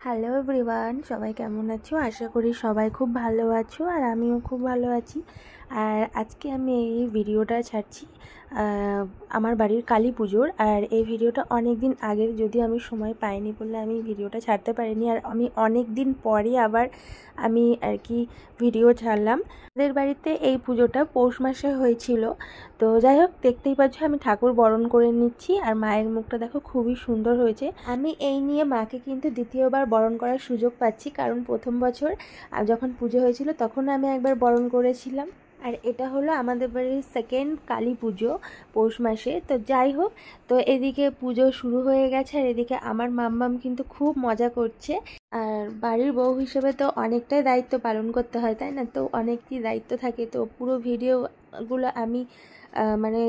Hello everyone, সবাই কেমন আছো? আশা করি সবাই খুব ভালো আছো আর আমিও খুব ভালো আছি। আর আজকে আমি এই ভিডিওটা ছাড়ছি আমার বাড়ির কালী পুজোর। আর এই ভিডিওটা অনেক দিন আগের, যদি আমি সময় পাইনি বলে আমি ভিডিওটা ছাড়তে পারিনি। আর আমি অনেক দিন পরে আবার আমি আর কি ভিডিও ছাড়লাম। আমাদের বাড়িতে এই পুজোটা পৌষ মাসে হয়েছিল। তো যাই হোক, দেখতেই পাচ্ছ আমি ঠাকুর বরণ করে নিচ্ছি আর মায়ের মুখটা দেখো খুবই সুন্দর হয়েছে। আমি এই নিয়ে মাকে কিন্তু দ্বিতীয়বার বরণ করার সুযোগ পাচ্ছি, কারণ প্রথম বছর যখন পুজো হয়েছিল তখন আমি একবার বরণ করেছিলাম। আর এটা হলো আমাদের বাড়ির সেকেন্ড কালী পুজো পৌষ মাসে। তো যাই হোক, তো এদিকে পুজো শুরু হয়ে গেছে আর এদিকে আমার মাম্মাম কিন্তু খুব মজা করছে। আর বাড়ির বউ হিসেবে তো অনেকটাই দায়িত্ব পালন করতে হয়, তাই না? তো অনেকই দায়িত্ব থাকে, তো পুরো ভিডিওগুলো আমি মানে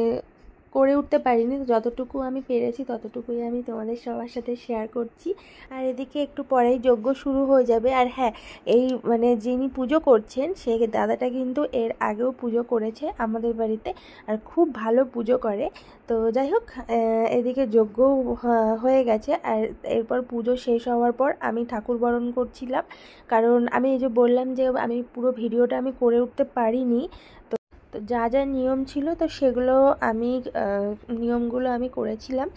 করে উঠতে পারিনি। তো যতটুকু আমি পেরেছি ততটুকুই আমি তোমাদের সবার সাথে শেয়ার করছি। আর এদিকে একটু পরেই যজ্ঞ শুরু হয়ে যাবে। আর হ্যাঁ, এই মানে যিনি পুজো করছেন সে দাদাটা কিন্তু এর আগেও পুজো করেছে আমাদের বাড়িতে আর খুব ভালো পুজো করে। তো যাই হোক, এদিকে যজ্ঞ হয়ে গেছে। আর এরপর পুজো শেষ হওয়ার পর আমি ঠাকুর বরণ করছিলাম, কারণ আমি এই যে বললাম যে আমি পুরো ভিডিওটা আমি করে উঠতে পারিনি। তো যা যা নিয়ম ছিল তো সেগুলো আমি নিয়মগুলো আমি করেছিলাম।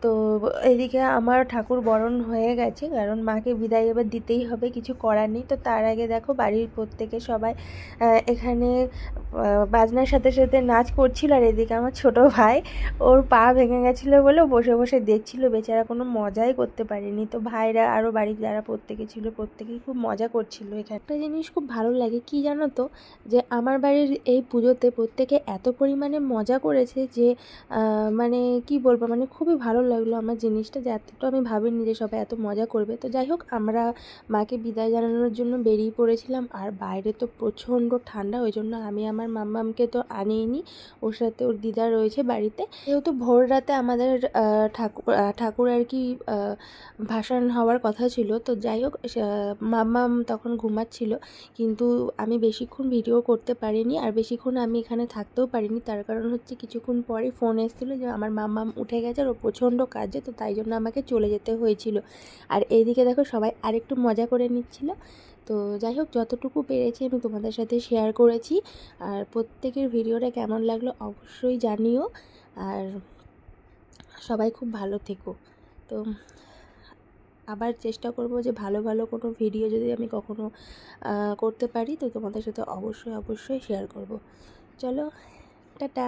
তো এদিকে আমার ঠাকুর বরণ হয়ে গেছে, কারণ মাকে বিদায় এবার দিতেই হবে, কিছু করার নেই। তো তার আগে দেখো বাড়ির প্রত্যেকে সবাই এখানে বাজনার সাথে সাথে নাচ করছিল। আর এদিকে আমার ছোট ভাই, ওর পা ভেঙে গেছিলো বলে বসে বসে দেখছিল, বেচারা কোনো মজাই করতে পারেনি। তো ভাইরা আরও বাড়ির যারা প্রত্যেকে ছিল প্রত্যেকেই খুব মজা করছিল। এখানে একটা জিনিস খুব ভালো লাগে কি জানো তো, যে আমার বাড়ির এই পুজোতে প্রত্যেকে এত পরিমাণে মজা করেছে যে মানে কি বলবো, মানে খুবই ভালো লাগলো আমার জিনিসটা, যে এতটা আমি ভাবিনি যে সবাই এত মজা করবে। তো যাই হোক, আমরা মাকে বিদায় জানানোর জন্য বেরিয়ে পড়েছিলাম। আর বাইরে তো প্রচণ্ড ঠান্ডা, ওই জন্য আমি আমার মাম্মামকে তো আনিনি, ওর সাথে ওর দিদা রয়েছে বাড়িতে। যেহেতু ভোর রাতে আমাদের ঠাকুর আর কি ভাসান হওয়ার কথা ছিল। তো যাই হোক, মাম্মাম তখন ঘুমাচ্ছিল, কিন্তু আমি বেশিক্ষণ ভিডিও করতে পারিনি আর বেশিক্ষণ আমি এখানে থাকতেও পারিনি। তার কারণ হচ্ছে কিছুক্ষণ পরে ফোন এসেছিলো যে আমার মাম্মাম উঠে গেছে আর ও প্রচণ্ড কাজে, তো তাই জন্য আমাকে চলে যেতে হয়েছিল। আর এইদিকে দেখো সবাই আরেকটু মজা করে নিচ্ছিল। তো যাই হোক, যতটুকু পেরেছি আমি তোমাদের সাথে শেয়ার করেছি। আর প্রত্যেকের ভিডিওটা কেমন লাগলো অবশ্যই জানিও। আর সবাই খুব ভালো থেকো। তো আবার চেষ্টা করব যে ভালো ভালো কোনো ভিডিও যদি আমি কখনো করতে পারি তো তোমাদের সাথে অবশ্যই শেয়ার করব। চলো, টাটা।